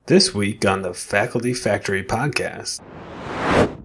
This week on the Faculty Factory podcast.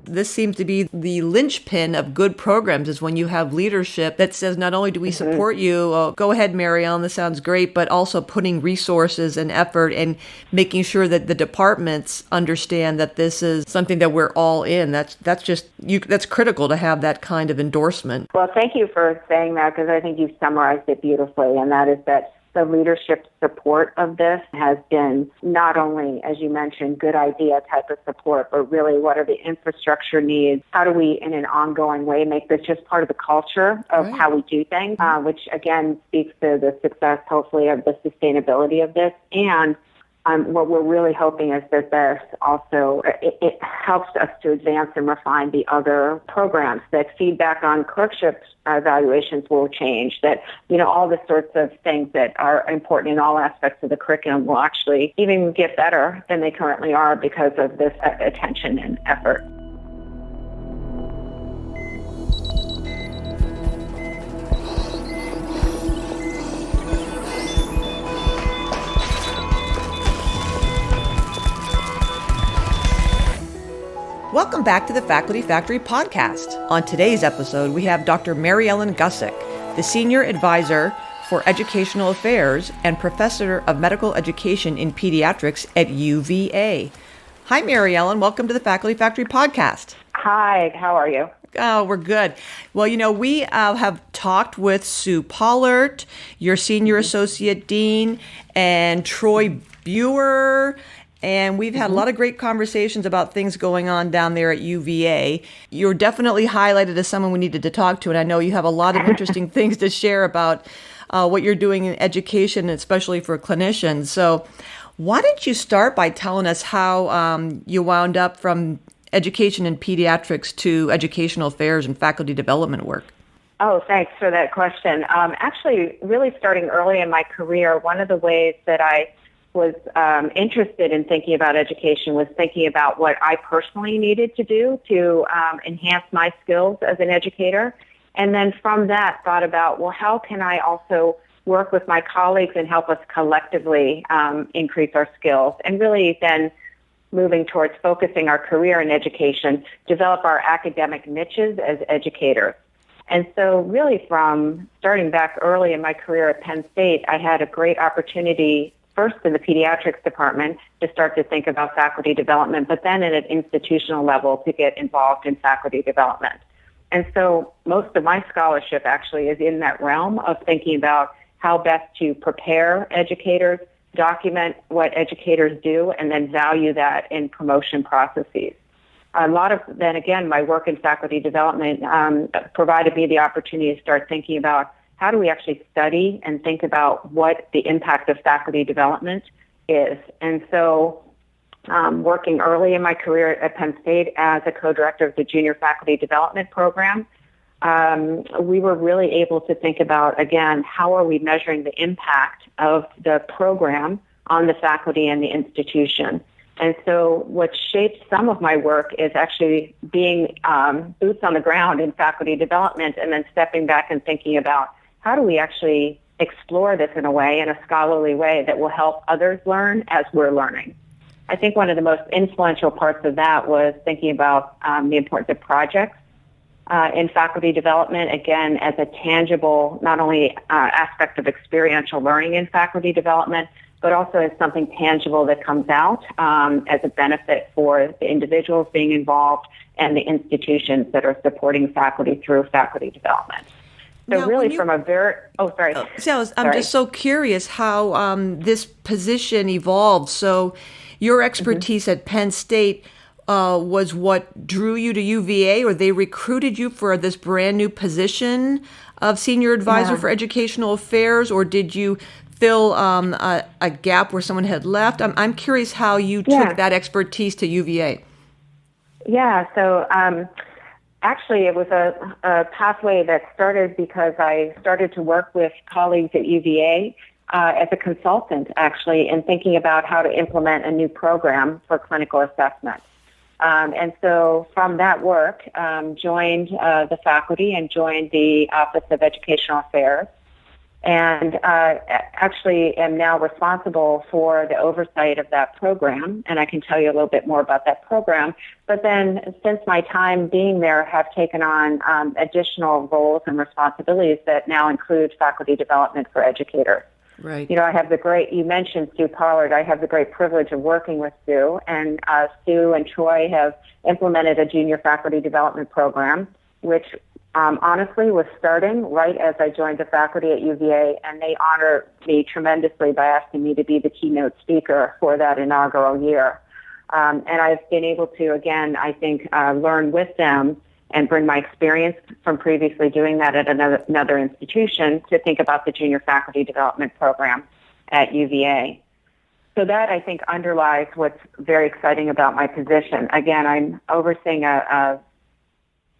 This seems to be the linchpin of good programs, is when you have leadership that says, not only do we support you, go ahead, Maryellen, this sounds great, but also putting resources and effort and making sure that the departments understand that this is something that we're all in. That's critical to have that kind of endorsement. Well, thank you for saying that, because I think you've summarized it beautifully, and that is that the leadership support of this has been not only, as you mentioned, good idea type of support, but really what are the infrastructure needs? How do we, in an ongoing way, make this just part of the culture of how we do things, which again speaks to the success, hopefully, of the sustainability of this. And what we're really hoping is that this also, it helps us to advance and refine the other programs, that feedback on clerkship evaluations will change, that, all the sorts of things that are important in all aspects of the curriculum will actually even get better than they currently are because of this attention and effort. Welcome back to the Faculty Factory podcast. On today's episode, we have Dr. Maryellen Gusic, the Senior Advisor for Educational Affairs and Professor of Medical Education in Pediatrics at UVA. Hi, Maryellen. Welcome to the Faculty Factory podcast. Hi, how are you? Oh, we're good. Well, we have talked with Sue Pollard, your Senior Associate Dean, and Troy Buer. And we've had a lot of great conversations about things going on down there at UVA. You're definitely highlighted as someone we needed to talk to, and I know you have a lot of interesting things to share about what you're doing in education, especially for clinicians. So why don't you start by telling us how you wound up from education in pediatrics to educational affairs and faculty development work? Oh, thanks for that question. Actually, really starting early in my career, one of the ways that I was interested in thinking about education was thinking about what I personally needed to do to enhance my skills as an educator. And then from that, thought about, well, how can I also work with my colleagues and help us collectively increase our skills? And really then moving towards focusing our career in education, develop our academic niches as educators. And so really from starting back early in my career at Penn State, I had a great opportunity first in the pediatrics department to start to think about faculty development, but then at an institutional level to get involved in faculty development. And so most of my scholarship actually is in that realm of thinking about how best to prepare educators, document what educators do, and then value that in promotion processes. A lot of, then again, my work in faculty development provided me the opportunity to start thinking about how do we actually study and think about what the impact of faculty development is. And so working early in my career at Penn State as a co-director of the Junior Faculty Development Program, we were really able to think about, again, how are we measuring the impact of the program on the faculty and the institution. And so what shaped some of my work is actually being boots on the ground in faculty development and then stepping back and thinking about how do we actually explore this in a way, in a scholarly way, that will help others learn as we're learning? I think one of the most influential parts of that was thinking about the importance of projects in faculty development, again, as a tangible, not only aspect of experiential learning in faculty development, but also as something tangible that comes out as a benefit for the individuals being involved and the institutions that are supporting faculty through faculty development. So now, really from a very, I'm just so curious how this position evolved. So your expertise at Penn State was what drew you to UVA, or they recruited you for this brand new position of Senior Advisor for Educational Affairs, or did you fill a gap where someone had left? I'm curious how you took that expertise to UVA. Yeah, so actually, it was a pathway that started because I started to work with colleagues at UVA as a consultant, actually, in thinking about how to implement a new program for clinical assessment. And so from that work, joined the faculty and joined the Office of Educational Affairs. and actually am now responsible for the oversight of that program. And I can tell you a little bit more about that program. But then since my time being there, have taken on additional roles and responsibilities that now include faculty development for educators. Right. You know, you mentioned Sue Pollard. I have the great privilege of working with Sue, and Sue and Troy have implemented a junior faculty development program, which honestly was starting right as I joined the faculty at UVA, and they honor me tremendously by asking me to be the keynote speaker for that inaugural year. And I've been able to, again, I think, learn with them and bring my experience from previously doing that at another institution to think about the junior faculty development program at UVA. So that, I think, underlies what's very exciting about my position. Again, I'm overseeing a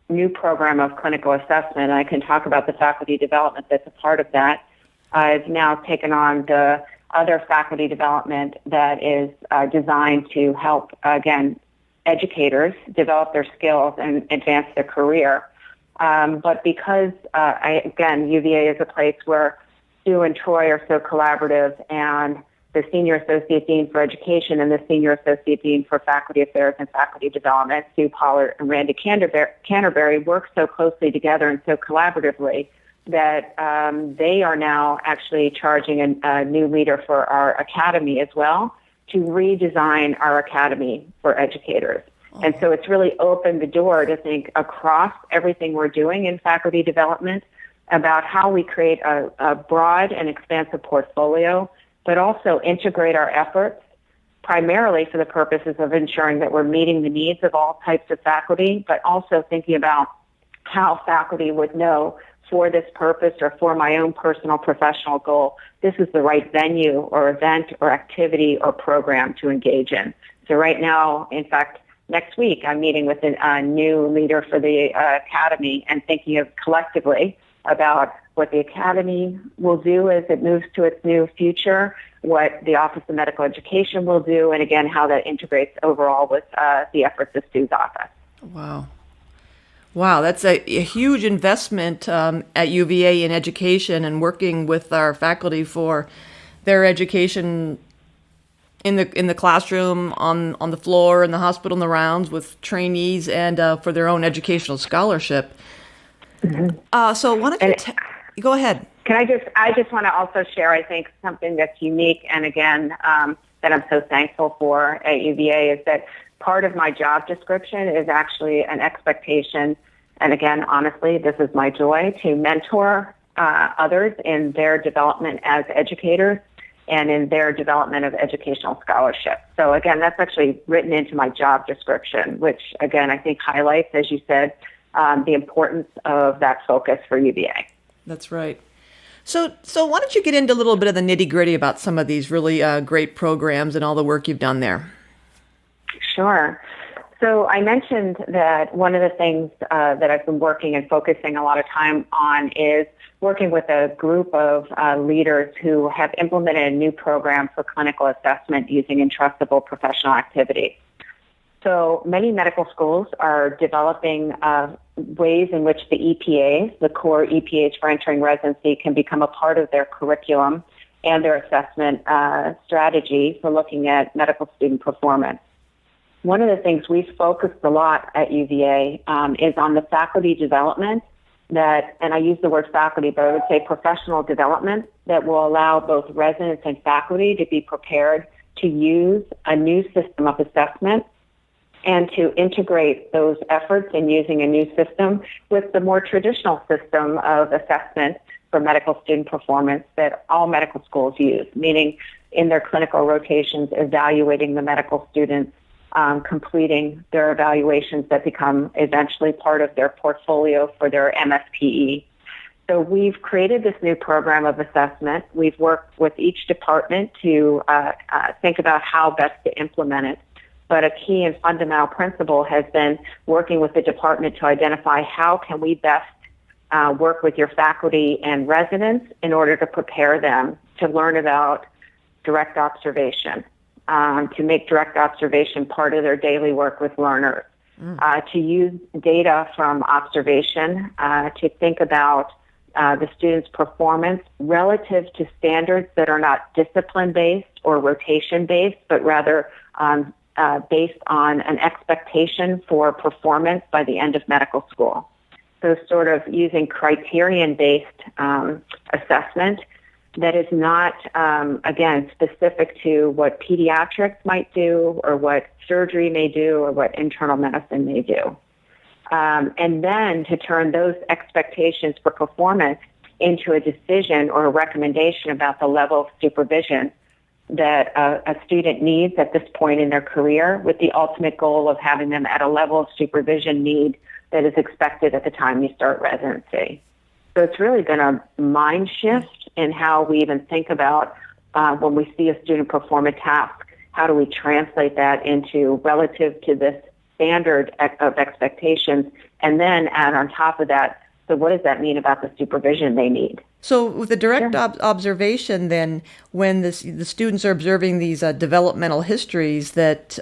new program of clinical assessment. I can talk about the faculty development that's a part of that. I've now taken on the other faculty development that is designed to help, again, educators develop their skills and advance their career. But because, UVA is a place where Sue and Troy are so collaborative, and the Senior Associate Dean for Education and the Senior Associate Dean for Faculty Affairs and Faculty Development, Sue Pollard and Randy Canterbury, work so closely together and so collaboratively that they are now actually charging a new leader for our academy as well, to redesign our academy for educators. Oh. And so it's really opened the door to think across everything we're doing in faculty development about how we create a broad and expansive portfolio, but also integrate our efforts primarily for the purposes of ensuring that we're meeting the needs of all types of faculty, but also thinking about how faculty would know for this purpose or for my own personal professional goal, this is the right venue or event or activity or program to engage in. So right now, in fact, next week, I'm meeting with a new leader for the academy and thinking of collectively about what the academy will do as it moves to its new future, what the Office of Medical Education will do, and again, how that integrates overall with the efforts of Sue's office. Wow, that's a huge investment at UVA in education and working with our faculty for their education in the classroom, on the floor, in the hospital, in the rounds with trainees, and for their own educational scholarship. Mm-hmm. So why don't you go ahead? I just want to also share, I think, something that's unique, and again, that I'm so thankful for at UVA, is that part of my job description is actually an expectation, and again, honestly, this is my joy, to mentor others in their development as educators and in their development of educational scholarship. So again, that's actually written into my job description, which again, I think highlights, as you said, the importance of that focus for UVA. That's right. So why don't you get into a little bit of the nitty-gritty about some of these really great programs and all the work you've done there? Sure. So I mentioned that one of the things that I've been working and focusing a lot of time on is working with a group of leaders who have implemented a new program for clinical assessment using entrustable professional activity. So many medical schools are developing ways in which the EPAs, the core EPAs for entering residency, can become a part of their curriculum and their assessment strategy for looking at medical student performance. One of the things we've focused a lot at UVA is on the faculty development that, and I use the word faculty, but I would say professional development that will allow both residents and faculty to be prepared to use a new system of assessment and to integrate those efforts in using a new system with the more traditional system of assessment for medical student performance that all medical schools use, meaning in their clinical rotations, evaluating the medical students, completing their evaluations that become eventually part of their portfolio for their MSPE. So we've created this new program of assessment. We've worked with each department to think about how best to implement it. But a key and fundamental principle has been working with the department to identify how can we best work with your faculty and residents in order to prepare them to learn about direct observation, to make direct observation part of their daily work with learners, to use data from observation to think about the student's performance relative to standards that are not discipline-based or rotation-based, but rather based on an expectation for performance by the end of medical school. So sort of using criterion-based assessment that is not, again, specific to what pediatrics might do or what surgery may do or what internal medicine may do. And then to turn those expectations for performance into a decision or a recommendation about the level of supervision that a student needs at this point in their career, with the ultimate goal of having them at a level of supervision need that is expected at the time you start residency. So it's really been a mind shift in how we even think about when we see a student perform a task, how do we translate that into relative to this standard of expectations, and then add on top of that, so what does that mean about the supervision they need? So with the direct observation, then, when the students are observing these developmental histories that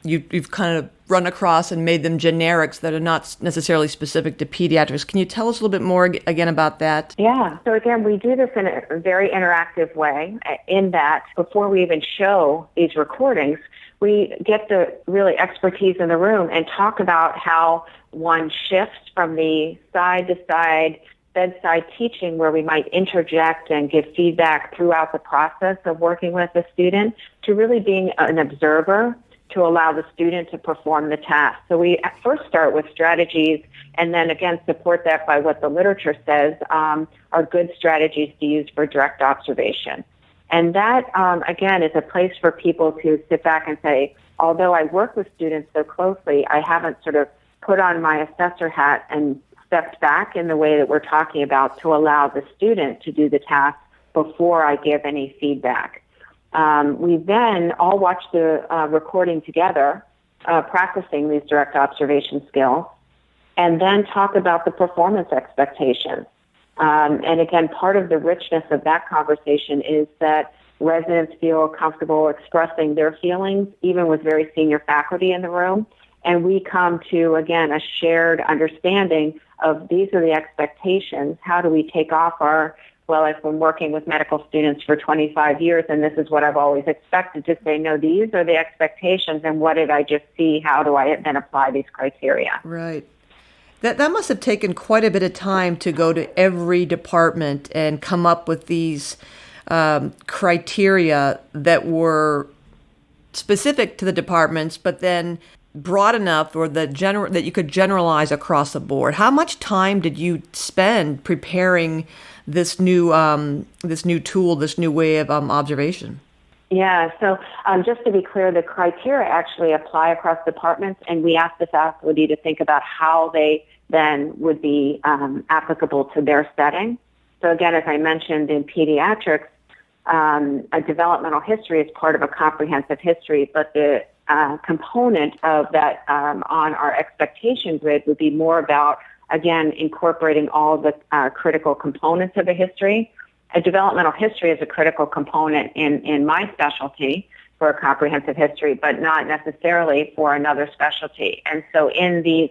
you've kind of run across and made them generics that are not necessarily specific to pediatrics. Can you tell us a little bit more again about that? Yeah. So again, we do this in a very interactive way, in that before we even show these recordings, we get the really expertise in the room and talk about how one shifts from the side-to-side bedside teaching, where we might interject and give feedback throughout the process of working with the student, to really being an observer to allow the student to perform the task. So we first start with strategies, and then again support that by what the literature says are good strategies to use for direct observation. And that, again, is a place for people to sit back and say, although I work with students so closely, I haven't sort of put on my assessor hat and stepped back in the way that we're talking about to allow the student to do the task before I give any feedback. We then all watch the recording together, practicing these direct observation skills, and then talk about the performance expectations. And again, part of the richness of that conversation is that residents feel comfortable expressing their feelings, even with very senior faculty in the room. And we come to, again, a shared understanding of these are the expectations. How do we take off our, well, I've been working with medical students for 25 years, and this is what I've always expected, to say, no, these are the expectations, and what did I just see? How do I then apply these criteria? Right. That must have taken quite a bit of time to go to every department and come up with these criteria that were specific to the departments, but then broad enough, or that you could generalize across the board. How much time did you spend preparing this new tool, this new way of observation? Yeah, so just to be clear, the criteria actually apply across departments, and we ask the faculty to think about how they then would be applicable to their setting. So again, as I mentioned in pediatrics, a developmental history is part of a comprehensive history, but the component of that on our expectation grid would be more about, again, incorporating all the critical components of a history. A developmental history is a critical component in my specialty for a comprehensive history, but not necessarily for another specialty. And so in these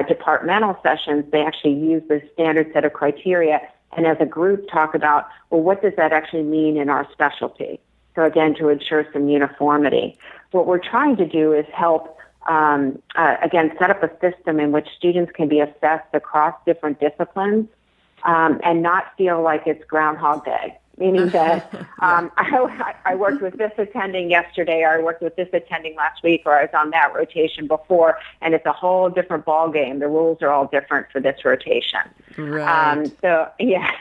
departmental sessions, they actually use the standard set of criteria, and as a group talk about, well, what does that actually mean in our specialty? So again, to ensure some uniformity. What we're trying to do is help, again, set up a system in which students can be assessed across different disciplines, and not feel like it's Groundhog Day, meaning that I worked with this attending yesterday, or I worked with this attending last week, or I was on that rotation before, and it's a whole different ball game. The rules are all different for this rotation. Right. So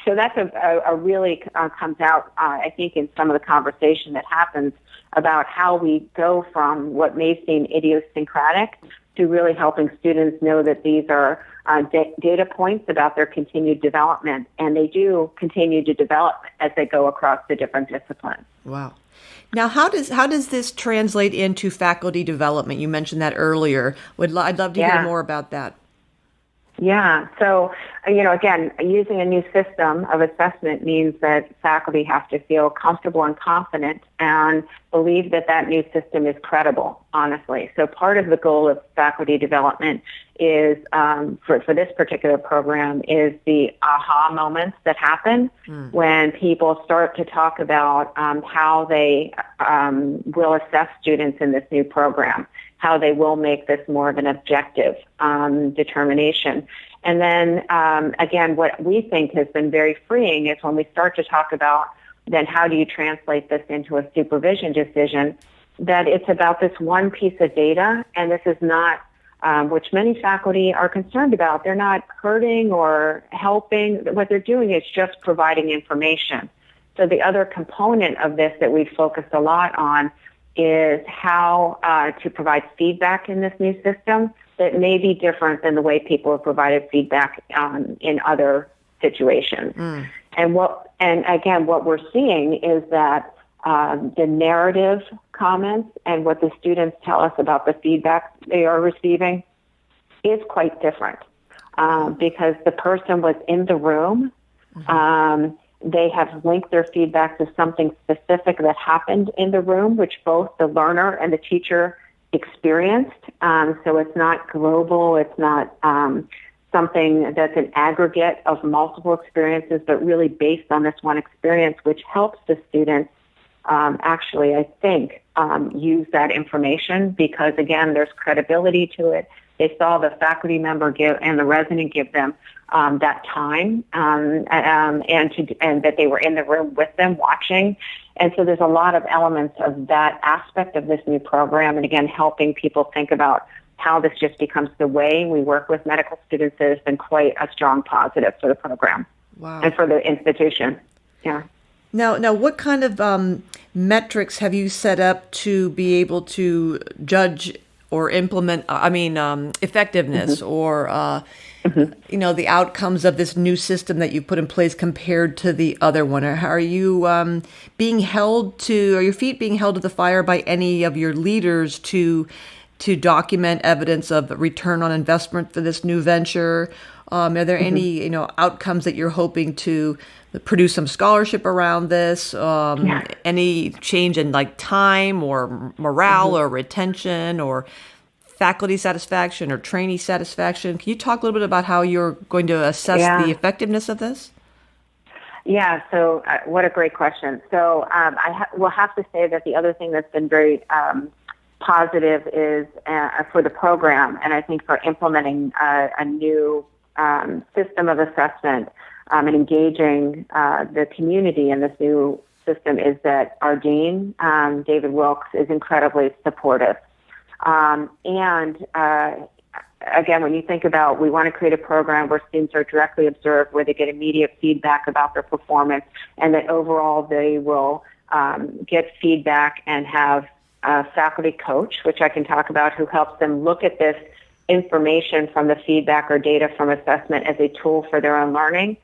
that's a really comes out, I think, in some of the conversation that happens about how we go from what may seem idiosyncratic to really helping students know that these are data points about their continued development, and they do continue to develop as they go across the different disciplines. Wow. Now, how does this translate into faculty development? You mentioned that earlier. I'd love to hear more about that. Yeah. So, again, using a new system of assessment means that faculty have to feel comfortable and confident and believe that that new system is credible, honestly. So part of the goal of faculty development is, for this particular program, is the aha moments that happen when people start to talk about how they will assess students in this new program, how they will make this more of an objective determination. And then, again, what we think has been very freeing is when we start to talk about then how do you translate this into a supervision decision, that it's about this one piece of data, and this is not, which many faculty are concerned about. They're not hurting or helping. What they're doing is just providing information. So the other component of this that we've focused a lot on is how to provide feedback in this new system that may be different than the way people have provided feedback in other situations. And again, what we're seeing is that the narrative comments and what the students tell us about the feedback they are receiving is quite different because the person was in the room. They have linked their feedback to something specific that happened in the room, which both the learner and the teacher experienced. So it's not global. It's not something that's an aggregate of multiple experiences, but really based on this one experience, which helps the students actually, I think, use that information because, again, there's credibility to it. They saw the faculty member give and the resident give them that time and that they were in the room with them watching. And so there's a lot of elements of that aspect of this new program. And again, helping people think about how this just becomes the way we work with medical students has been quite a strong positive for the program. Wow. And for the institution. Yeah. Now, what kind of metrics have you set up to be able to judge or implement, effectiveness or, the outcomes of this new system that you put in place compared to the other one? Or are you are your feet being held to the fire by any of your leaders to document evidence of return on investment for this new venture? Are there any, outcomes that you're hoping to produce some scholarship around this? Any change in time or morale or retention or faculty satisfaction or trainee satisfaction? Can you talk a little bit about how you're going to assess the effectiveness of this? Yeah, so what a great question. So will have to say that the other thing that's been very positive is for the program, and I think for implementing a new system of assessment and engaging the community in this new system is that our dean, David Wilkes, is incredibly supportive. Again, when you think about we want to create a program where students are directly observed, where they get immediate feedback about their performance, and that overall they will get feedback and have a faculty coach, which I can talk about, who helps them look at this information from the feedback or data from assessment as a tool for their own learning.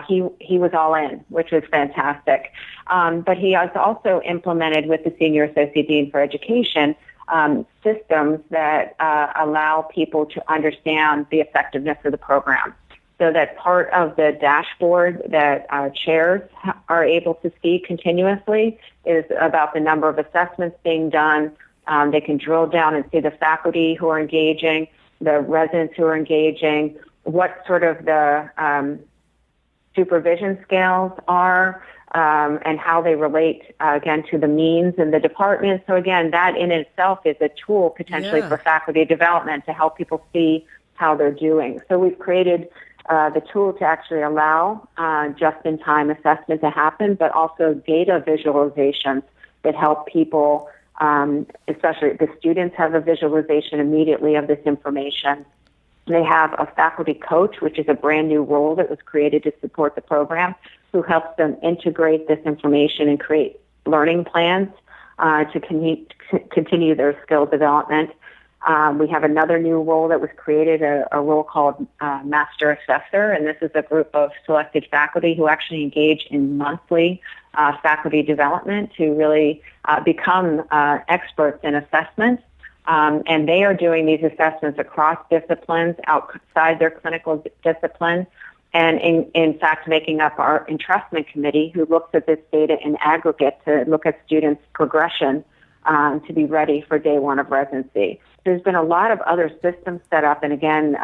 He was all in, which was fantastic. But he has also implemented with the Senior Associate Dean for Education systems that allow people to understand the effectiveness of the program. So that part of the dashboard that chairs are able to see continuously is about the number of assessments being done. They can drill down and see the faculty who are engaging, the residents who are engaging, what sort of the supervision scales are, and how they relate, again, to the means in the department. So, again, that in itself is a tool potentially for faculty development to help people see how they're doing. So we've created the tool to actually allow just-in-time assessment to happen, but also data visualizations that help people, especially the students, have a visualization immediately of this information. They have a faculty coach, which is a brand new role that was created to support the program, who helps them integrate this information and create learning plans to continue their skill development. We have another new role that was created, a role called Master Assessor, and this is a group of selected faculty who actually engage in monthly faculty development to really become experts in assessment. And they are doing these assessments across disciplines outside their clinical disciplines, and in fact making up our entrustment committee who looks at this data in aggregate to look at students' progression to be ready for day one of residency. There's been a lot of other systems set up, and again,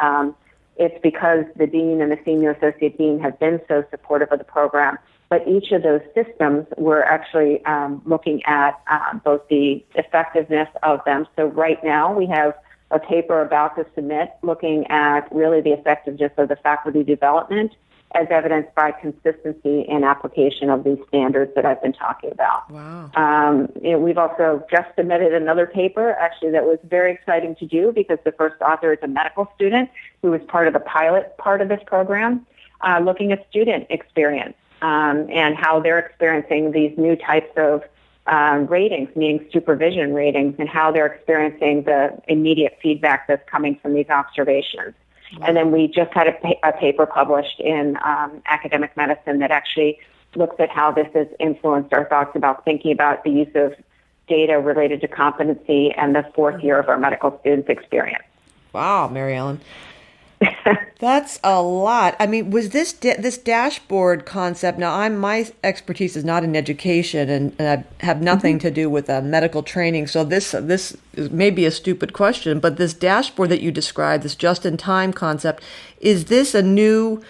it's because the dean and the senior associate dean have been so supportive of the program. But each of those systems, we're actually looking at both the effectiveness of them. So right now we have a paper about to submit looking at really the effectiveness of the faculty development as evidenced by consistency in application of these standards that I've been talking about. Wow. We've also just submitted another paper, actually, that was very exciting to do because the first author is a medical student who was part of the pilot part of this program, looking at student experience and how they're experiencing these new types of ratings, meaning supervision ratings, and how they're experiencing the immediate feedback that's coming from these observations. Wow. And then we just had a paper published in Academic Medicine that actually looks at how this has influenced our thoughts about thinking about the use of data related to competency and the fourth year of our medical students' experience. Wow, Maryellen. That's a lot. I mean, was this dashboard concept? Now, my expertise is not in education, and I have nothing to do with medical training. So this may be a stupid question, but this dashboard that you described, this just-in-time concept, is this a new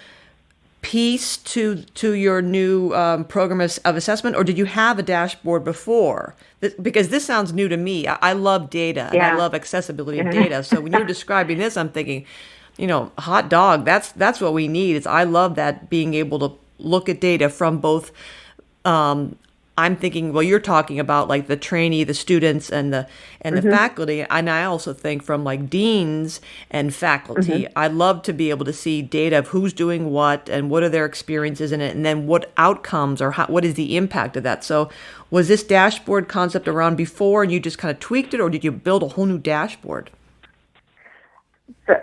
piece to your new program of assessment, or did you have a dashboard before? Because this sounds new to me. I love data, and I love accessibility of data. So when you're describing this, I'm thinking, hot dog, that's what we need. I love that, being able to look at data from both, I'm thinking, well, you're talking about like the trainee, the students, and the faculty. And I also think from like deans and faculty, I love to be able to see data of who's doing what and what are their experiences in it, and then what outcomes or what is the impact of that. So was this dashboard concept around before and you just kind of tweaked it, or did you build a whole new dashboard?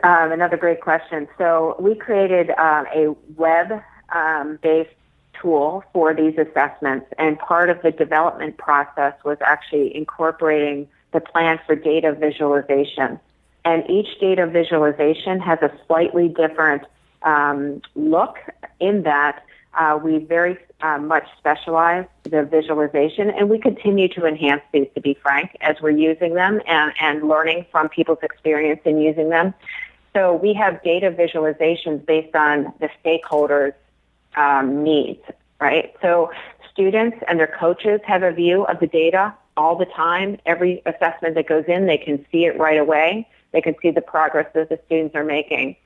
Another great question. So we created a web-based tool for these assessments, and part of the development process was actually incorporating the plan for data visualization. And each data visualization has a slightly different look in that we very much specialize the visualization, and we continue to enhance these, to be frank, as we're using them and learning from people's experience in using them. So we have data visualizations based on the stakeholders' needs, right? So students and their coaches have a view of the data all the time. Every assessment that goes in, they can see it right away. They can see the progress that the students are making.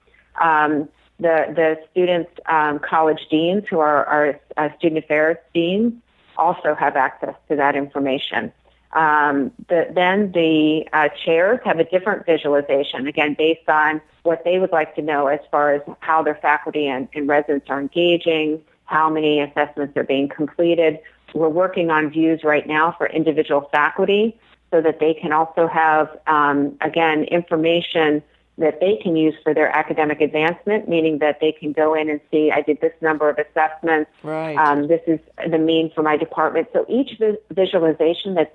The students' college deans, who are our student affairs deans, also have access to that information. Then the chairs have a different visualization, again, based on what they would like to know as far as how their faculty and residents are engaging, how many assessments are being completed. We're working on views right now for individual faculty so that they can also have, again, information that they can use for their academic advancement, meaning that they can go in and see, I did this number of assessments. Right. This is the mean for my department. So each visualization has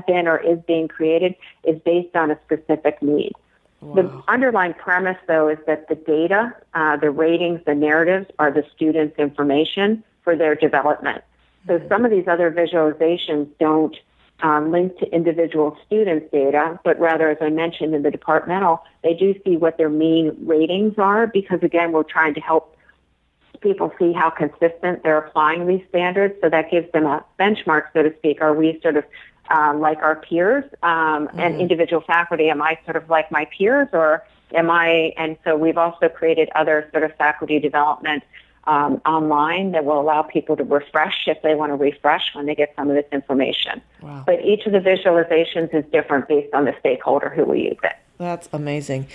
been or is being created is based on a specific need. Wow. The underlying premise, though, is that the data, the ratings, the narratives are the students' information for their development. So some of these other visualizations don't link to individual students' data, but rather, as I mentioned in the departmental, they do see what their mean ratings are because, again, we're trying to help people see how consistent they're applying these standards. So that gives them a benchmark, so to speak. Are we sort of like our peers and individual faculty? Am I sort of like my peers, or am I? And so we've also created other sort of faculty development online that will allow people to refresh if they want to refresh when they get some of this information. Wow. But each of the visualizations is different based on the stakeholder who will use it. That's amazing.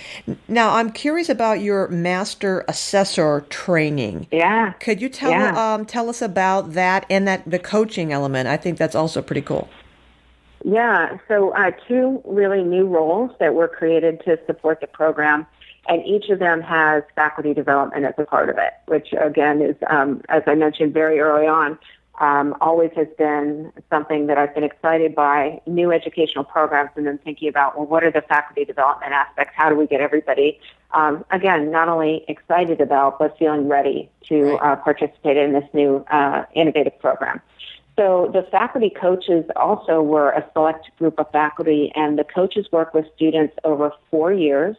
Now, I'm curious about your Master Assessor training. Yeah. Could you tell us about that and the coaching element? I think that's also pretty cool. Yeah. So two really new roles that were created to support the program. And each of them has faculty development as a part of it, which, again, is, as I mentioned very early on, always has been something that I've been excited by, new educational programs, and then thinking about, well, what are the faculty development aspects? How do we get everybody, again, not only excited about, but feeling ready to participate in this new innovative program. So the faculty coaches also were a select group of faculty, and the coaches work with students over 4 years.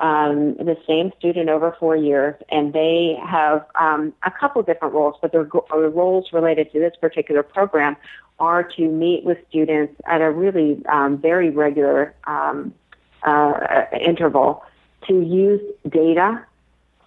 The same student over 4 years, and they have a couple different roles, but their roles related to this particular program are to meet with students at a really very regular interval to use data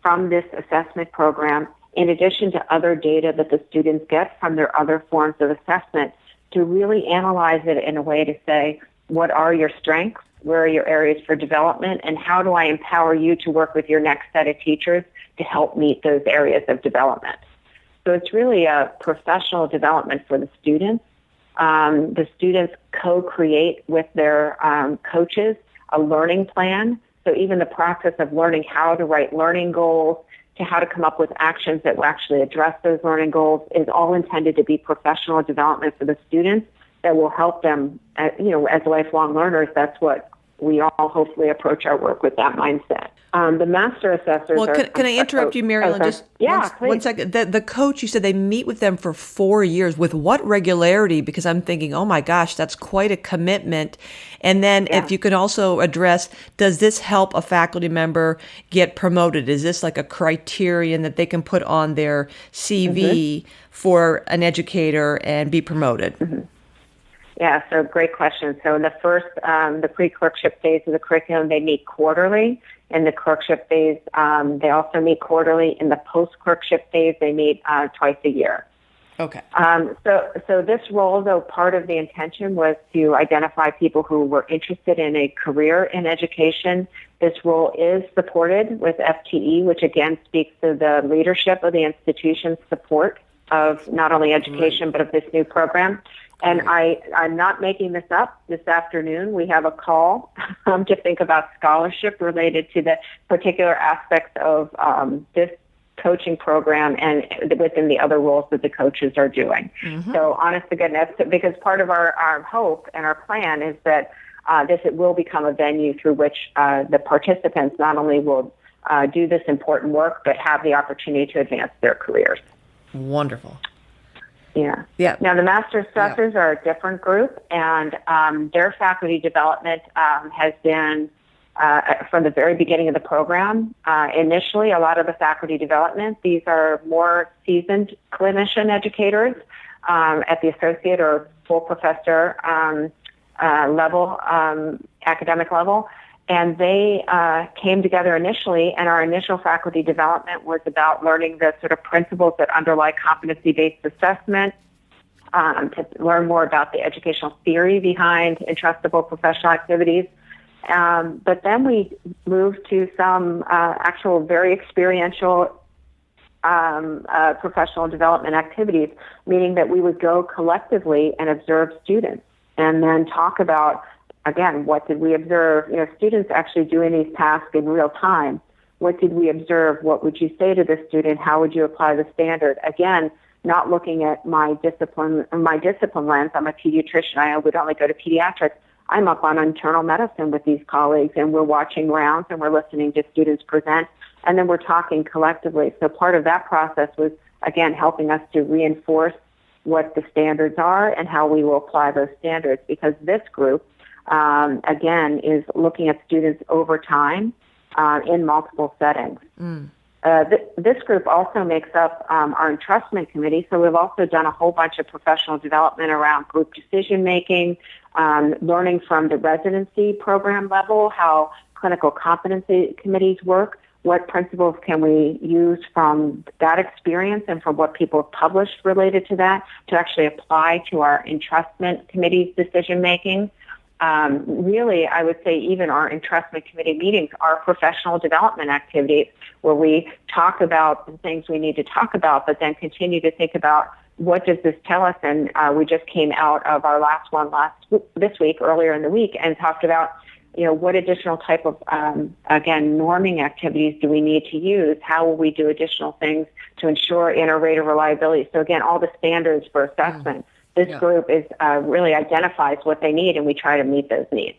from this assessment program in addition to other data that the students get from their other forms of assessment to really analyze it in a way to say, what are your strengths? Where are your areas for development, and how do I empower you to work with your next set of teachers to help meet those areas of development? So it's really a professional development for the students. The students co-create with their coaches a learning plan. So even the process of learning how to write learning goals to how to come up with actions that will actually address those learning goals is all intended to be professional development for the students that will help them, as lifelong learners. That's what we all hopefully approach our work with, that mindset. The master assessors. Well, can I interrupt you, Maryellen? Just one second. The coach, you said they meet with them for 4 years. With what regularity? Because I'm thinking, oh my gosh, that's quite a commitment. And then if you could also address, does this help a faculty member get promoted? Is this like a criterion that they can put on their CV for an educator and be promoted? Mm-hmm. Yeah, so great question. So in the first, the pre-clerkship phase of the curriculum, they meet quarterly. In the clerkship phase, they also meet quarterly. In the post-clerkship phase, they meet twice a year. Okay. So this role, though, part of the intention was to identify people who were interested in a career in education. This role is supported with FTE, which again speaks to the leadership of the institution's support of not only education, but of this new program. And I'm not making this up. This afternoon, we have a call to think about scholarship related to the particular aspects of this coaching program and within the other roles that the coaches are doing. Mm-hmm. So honest to goodness, because part of our hope and our plan is that it will become a venue through which the participants not only will do this important work, but have the opportunity to advance their careers. Wonderful. Yeah. Now, the master assessors are a different group, and their faculty development has been from the very beginning of the program. Initially, a lot of the faculty development, these are more seasoned clinician educators at the associate or full professor level, academic level. And they came together initially, and our initial faculty development was about learning the sort of principles that underlie competency-based assessment, to learn more about the educational theory behind entrustable professional activities. But then we moved to some actual very experiential professional development activities, meaning that we would go collectively and observe students and then talk about, again, what did we observe? Students actually doing these tasks in real time. What did we observe? What would you say to the student? How would you apply the standard? Again, not looking at my discipline lens. I'm a pediatrician. I would only go to pediatrics. I'm up on internal medicine with these colleagues, and we're watching rounds and we're listening to students present, and then we're talking collectively. So part of that process was, again, helping us to reinforce what the standards are and how we will apply those standards, because this group, again, is looking at students over time in multiple settings. This group also makes up our entrustment committee, so we've also done a whole bunch of professional development around group decision-making, learning from the residency program level, how clinical competency committees work, what principles can we use from that experience and from what people have published related to that to actually apply to our entrustment committee's decision-making. Really, I would say even our entrustment committee meetings are professional development activities where we talk about the things we need to talk about, but then continue to think about what does this tell us. And we just came out of our last one this week, earlier in the week, and talked about what additional type of, again, norming activities do we need to use? How will we do additional things to ensure inter rater reliability? So again, all the standards for assessment. This group is really identifies what they need, and we try to meet those needs.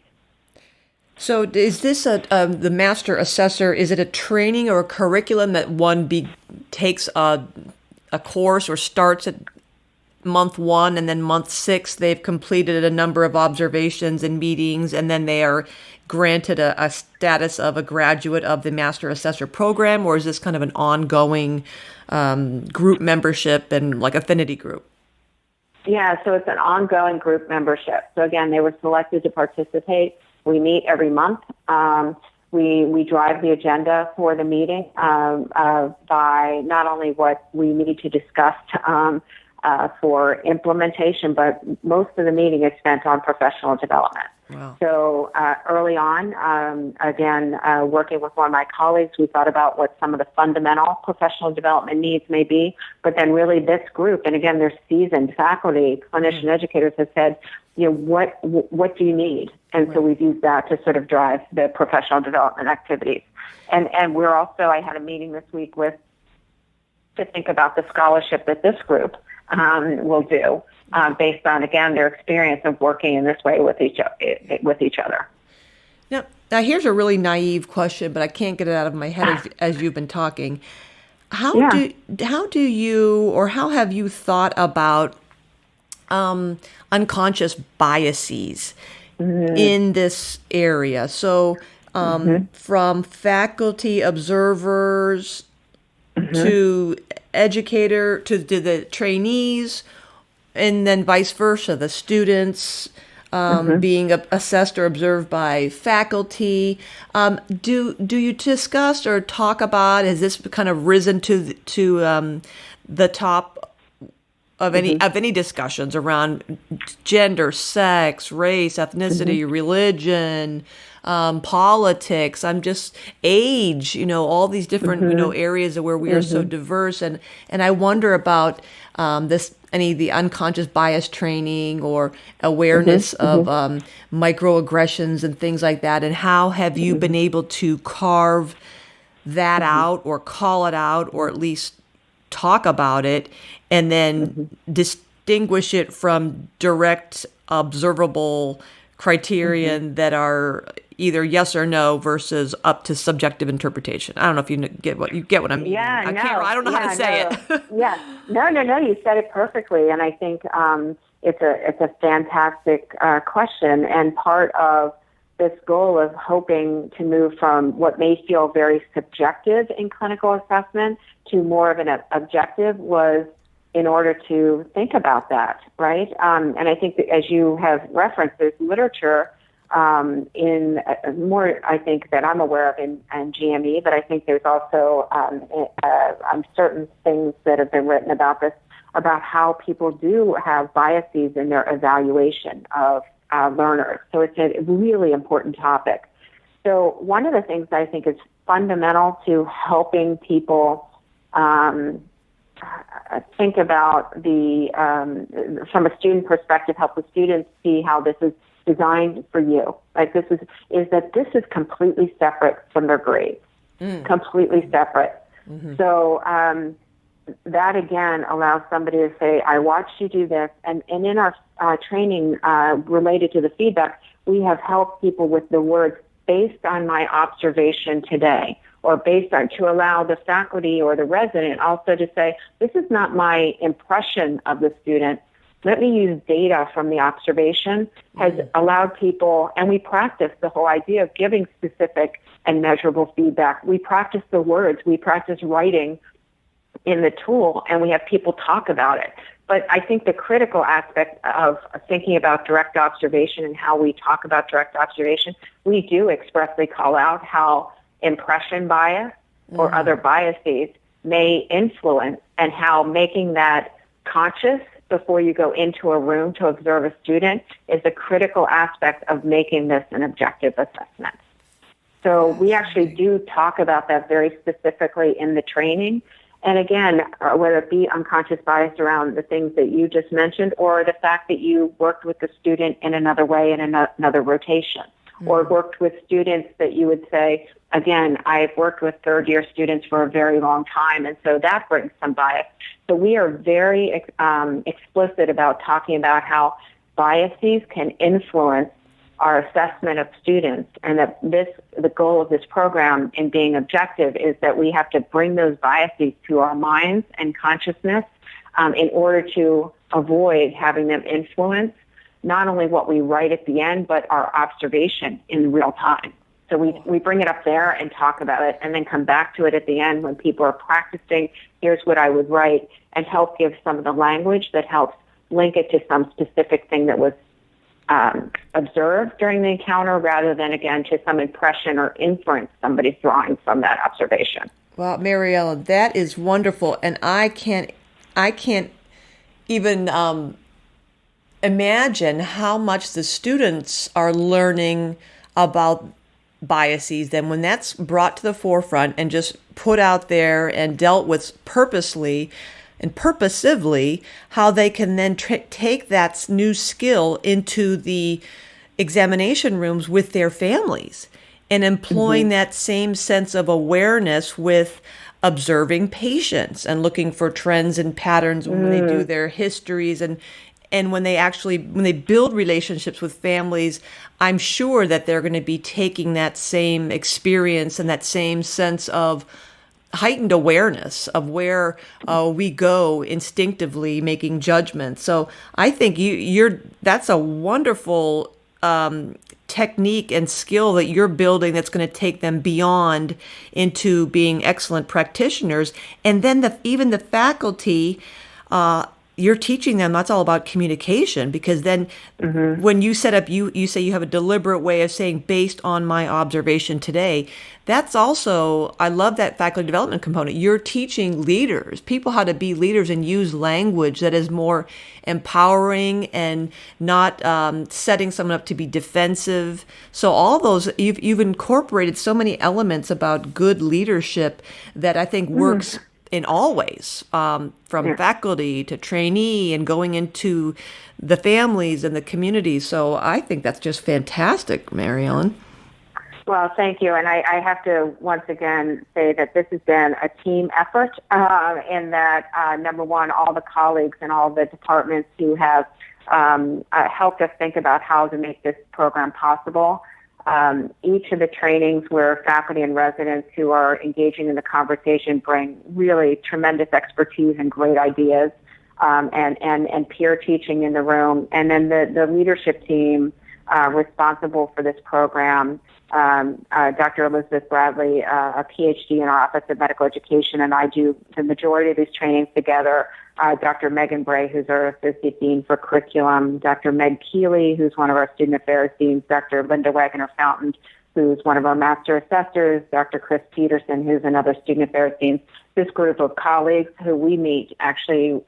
So is this the master assessor, is it a training or a curriculum that one takes a course or starts at month 1 and then month 6 they've completed a number of observations and meetings and then they are granted a status of a graduate of the master assessor program, or is this kind of an ongoing group membership and like affinity group? Yeah, so it's an ongoing group membership. So again, they were selected to participate. We meet every month. We drive the agenda for the meeting by not only what we need to discuss for implementation, but most of the meeting is spent on professional development. Wow. So early on, again, working with one of my colleagues, we thought about what some of the fundamental professional development needs may be, but then really this group, and again, they're seasoned faculty, clinician educators have said, what do you need? And so we've used that to sort of drive the professional development activities. And we're also, I had a meeting this week to think about the scholarship that this group will do based on, again, their experience of working in this way with each other. Now here's a really naive question, but I can't get it out of my head as you've been talking. How do you, or how have you thought about unconscious biases in this area? So from faculty observers to educator to the trainees, and then vice versa, the students being assessed or observed by faculty. Do you discuss or talk about, has this kind of risen to the top of any discussions around gender, sex, race, ethnicity, religion, politics, age, all these different, areas where we are so diverse. And I wonder about any of the unconscious bias training or awareness of microaggressions and things like that. And how have you been able to carve that out or call it out or at least talk about it and then distinguish it from direct observable criterion that are either yes or no versus up to subjective interpretation? I don't know if you get what I mean. Yeah, I don't know how to say it. Yeah, no. You said it perfectly, and I think it's a fantastic question, and part of this goal of hoping to move from what may feel very subjective in clinical assessment to more of an objective was in order to think about that, right? And I think that as you have referenced, there's literature in more, I think, that I'm aware of in GME, but I think there's also certain things that have been written about this, about how people do have biases in their evaluation of learners. So it's a really important topic. So one of the things I think is fundamental to helping people think about from a student perspective, help the students see how this is designed for you. Like this is completely separate from their grades, completely separate. So that again allows somebody to say, I watched you do this, and in our training related to the feedback, we have helped people with the words based on my observation today, or based on, to allow the faculty or the resident also to say, this is not my impression of the student. Let me use data from the observation, has allowed people, and we practice the whole idea of giving specific and measurable feedback. We practice the words, we practice writing in the tool, and we have people talk about it. But I think the critical aspect of thinking about direct observation and how we talk about direct observation, we do expressly call out how impression bias or other biases may influence, and how making that conscious before you go into a room to observe a student is a critical aspect of making this an objective assessment. So we actually do talk about that very specifically in the training. And again, whether it be unconscious bias around the things that you just mentioned, or the fact that you worked with the student in another way in another rotation, or worked with students that you would say, again, I've worked with third-year students for a very long time, and so that brings some bias. So we are very explicit about talking about how biases can influence our assessment of students, and that the goal of this program in being objective is that we have to bring those biases to our minds and consciousness in order to avoid having them influence not only what we write at the end, but our observation in real time. So we bring it up there and talk about it, and then come back to it at the end when people are practicing, here's what I would write, and help give some of the language that helps link it to some specific thing that was observed during the encounter, rather than, again, to some impression or inference somebody's drawing from that observation. Wow, Maryellen, that is wonderful, and I can't even imagine how much the students are learning about biases. Then when that's brought to the forefront and just put out there and dealt with purposely and purposively, how they can then take that new skill into the examination rooms with their families and employing that same sense of awareness with observing patients and looking for trends and patterns when they do their histories and when they build relationships with families. I'm sure that they're going to be taking that same experience and that same sense of heightened awareness of where we go instinctively making judgments. So I think that's a wonderful technique and skill that you're building that's going to take them beyond into being excellent practitioners. And then even the faculty, you're teaching them that's all about communication, because then when you set up, you say you have a deliberate way of saying based on my observation today. That's also, I love that faculty development component. You're teaching leaders, people how to be leaders and use language that is more empowering and not setting someone up to be defensive. So all those, you've incorporated so many elements about good leadership that I think works in all ways, from faculty to trainee and going into the families and the community. So I think that's just fantastic, Maryellen. Well, thank you. And I have to once again say that this has been a team effort, in that, number one, all the colleagues and all the departments who have helped us think about how to make this program possible. Each of the trainings where faculty and residents who are engaging in the conversation bring really tremendous expertise and great ideas, and peer teaching in the room. And then the leadership team responsible for this program, Dr. Elizabeth Bradley, a PhD in our Office of Medical Education, and I do the majority of these trainings together. Dr. Megan Bray, who's our Associate Dean for Curriculum, Dr. Meg Keeley, who's one of our Student Affairs Deans, Dr. Linda Wagner-Fountain, who's one of our Master Assessors, Dr. Chris Peterson, who's another Student Affairs Dean. This group of colleagues who we meet actually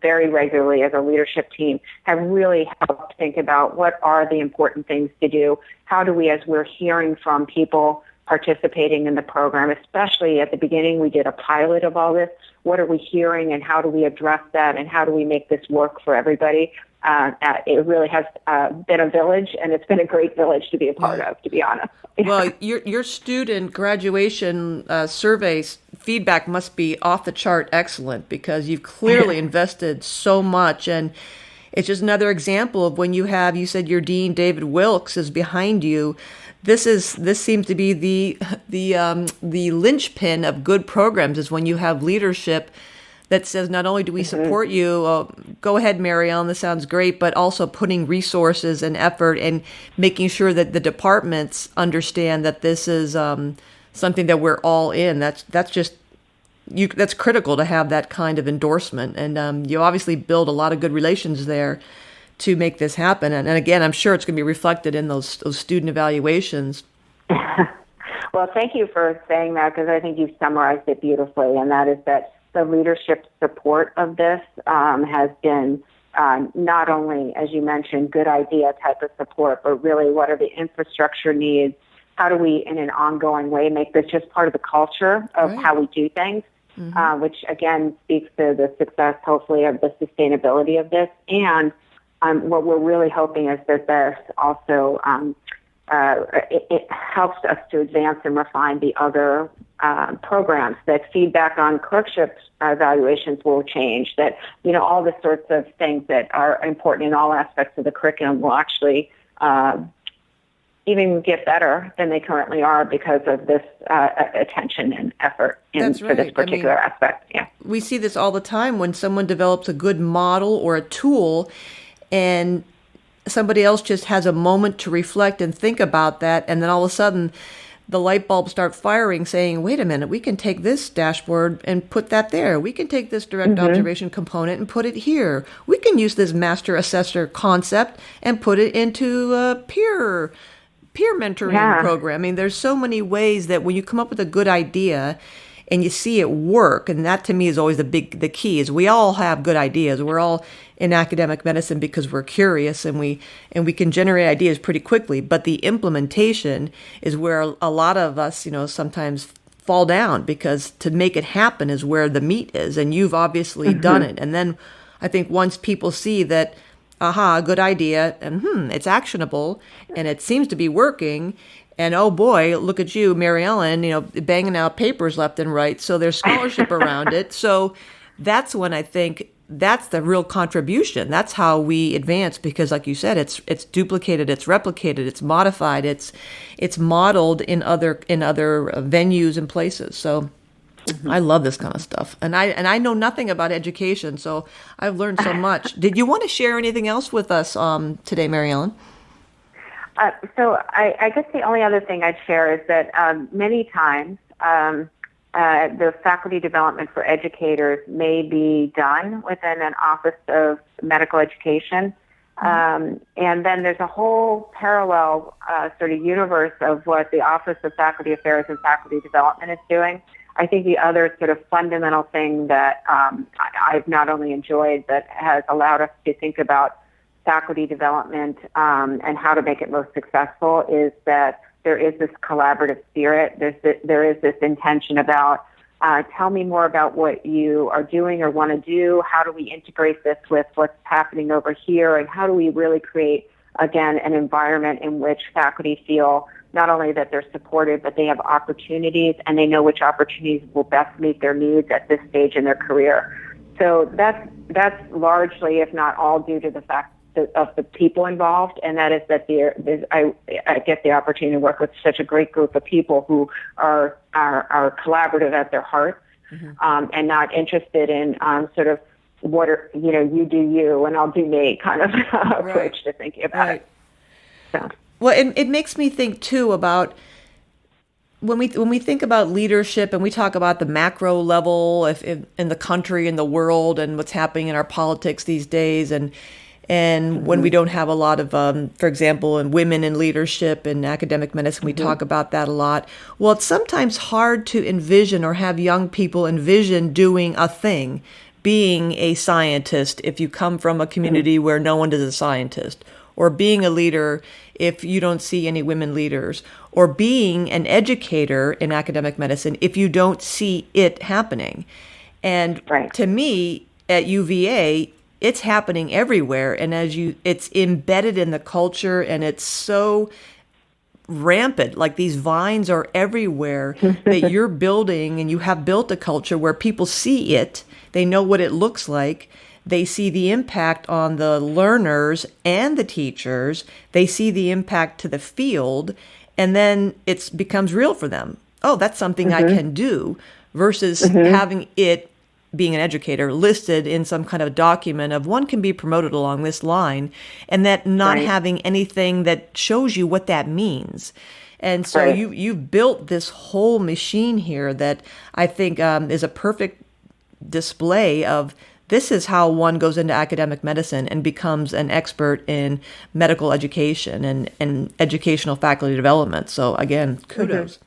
very regularly as a leadership team have really helped think about what are the important things to do. How do we, as we're hearing from people participating in the program, especially at the beginning, we did a pilot of all this. What are we hearing and how do we address that and how do we make this work for everybody? It really has been a village, and it's been a great village to be a part of, to be honest. Well, your student graduation survey feedback must be off the chart excellent, because you've clearly invested so much, and it's just another example of when you said your dean David Wilkes is behind you. This seems to be the linchpin of good programs, is when you have leadership that says not only do we support you, go ahead, Maryellen, this sounds great, but also putting resources and effort and making sure that the departments understand that this is something that we're all in. That's critical to have that kind of endorsement, and you obviously build a lot of good relations there to make this happen. And again, I'm sure it's going to be reflected in those student evaluations. Well, thank you for saying that, because I think you've summarized it beautifully, and that is that the leadership support of this has been not only, as you mentioned, good idea type of support, but really what are the infrastructure needs? How do we, in an ongoing way, make this just part of the culture of how we do things, which, again, speaks to the success, hopefully, of the sustainability of this. And what we're really hoping is that this also it helps us to advance and refine the other programs. That feedback on clerkship evaluations will change. That, all the sorts of things that are important in all aspects of the curriculum will actually even get better than they currently are because of this attention and effort for this particular aspect. Yeah, we see this all the time when someone develops a good model or a tool, and somebody else just has a moment to reflect and think about that, and then all of a sudden the light bulbs start firing saying, wait a minute, we can take this dashboard and put that there. We can take this direct observation component and put it here. We can use this master assessor concept and put it into a peer mentoring program. I mean, there's so many ways that when you come up with a good idea and you see it work, and that to me is always the key, is we all have good ideas. We're all in academic medicine because we're curious and we can generate ideas pretty quickly. But the implementation is where a lot of us, sometimes fall down, because to make it happen is where the meat is. And you've obviously done it. And then I think once people see that, good idea, and it's actionable, and it seems to be working, and oh boy, look at you, Maryellen, banging out papers left and right, so there's scholarship around it. So that's when I think that's the real contribution. That's how we advance, because like you said, it's duplicated, it's replicated, it's modified, it's modeled in other venues and places. So I love this kind of stuff, and I know nothing about education, so I've learned so much. Did you want to share anything else with us today, Maryellen? So I guess the only other thing I'd share is that many times the faculty development for educators may be done within an office of medical education, and then there's a whole parallel sort of universe of what the Office of Faculty Affairs and Faculty Development is doing. I think the other sort of fundamental thing that I've not only enjoyed but has allowed us to think about faculty development and how to make it most successful is that there is this collaborative spirit. There is this intention about tell me more about what you are doing or want to do. How do we integrate this with what's happening over here? And how do we really create, again, an environment in which faculty feel not only that they're supported, but they have opportunities and they know which opportunities will best meet their needs at this stage in their career. So that's largely, if not all, due to the fact of the people involved, and that is that I get the opportunity to work with such a great group of people who are collaborative at their hearts, and not interested in sort of you do you and I'll do me kind of approach to thinking about it. So. Well, it makes me think too about when we think about leadership and we talk about the macro level in the country and the world and what's happening in our politics these days, and when we don't have a lot of, for example, in women in leadership and academic medicine, we talk about that a lot. Well, it's sometimes hard to envision or have young people envision doing a thing, being a scientist if you come from a community where no one is a scientist, or being a leader if you don't see any women leaders, or being an educator in academic medicine if you don't see it happening. And to me, at UVA, it's happening everywhere, and it's embedded in the culture, and it's so rampant. Like these vines are everywhere that you're building, and you have built a culture where people see it, they know what it looks like, they see the impact on the learners and the teachers, they see the impact to the field, and then it becomes real for them. Oh, that's something I can do, versus having it, being an educator, listed in some kind of document of one can be promoted along this line, and that not having anything that shows you what that means. And so you've built this whole machine here that I think is a perfect display of this is how one goes into academic medicine and becomes an expert in medical education and educational faculty development. So again, kudos.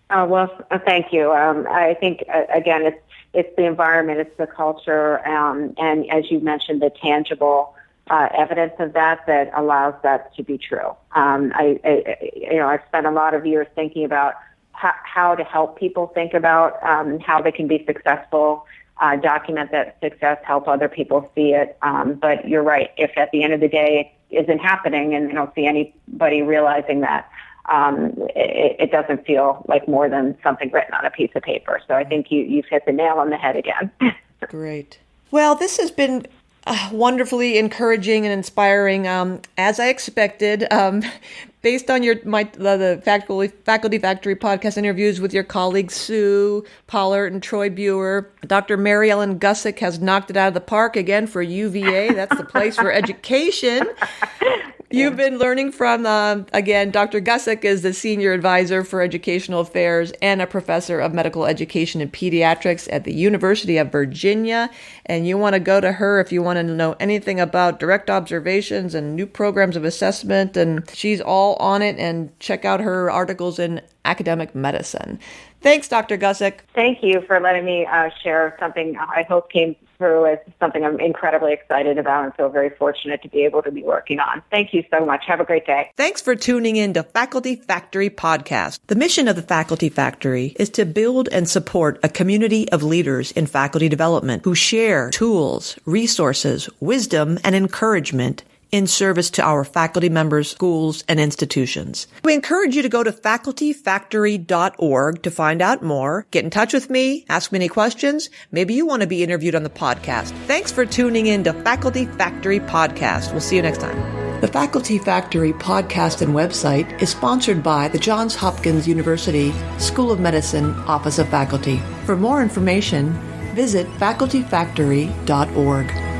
Oh, well, thank you. I think, again, it's the environment, it's the culture, and as you mentioned, the tangible evidence of that allows that to be true. I've spent a lot of years thinking about how to help people think about how they can be successful, document that success, help other people see it. But you're right. If at the end of the day isn't happening, and I don't see anybody realizing that. It doesn't feel like more than something written on a piece of paper. So I think you've hit the nail on the head again. Great. Well, this has been wonderfully encouraging and inspiring, as I expected. Based on the Faculty Factory podcast interviews with your colleagues Sue Pollard and Troy Buer, Dr. Maryellen Gusic has knocked it out of the park again for UVA. That's the place for education. You've been learning from, again, Dr. Gusic is the Senior Advisor for Educational Affairs and a Professor of Medical Education and Pediatrics at the University of Virginia. And you want to go to her if you want to know anything about direct observations and new programs of assessment. And she's all on it. And check out her articles in Academic Medicine. Thanks, Dr. Gusic. Thank you for letting me share something I hope came through as something I'm incredibly excited about and feel very fortunate to be able to be working on. Thank you so much. Have a great day. Thanks for tuning in to Faculty Factory Podcast. The mission of the Faculty Factory is to build and support a community of leaders in faculty development who share tools, resources, wisdom, and encouragement in service to our faculty members, schools, and institutions. We encourage you to go to facultyfactory.org to find out more. Get in touch with me, ask me any questions. Maybe you want to be interviewed on the podcast. Thanks for tuning in to Faculty Factory Podcast. We'll see you next time. The Faculty Factory podcast and website is sponsored by the Johns Hopkins University School of Medicine Office of Faculty. For more information, visit facultyfactory.org.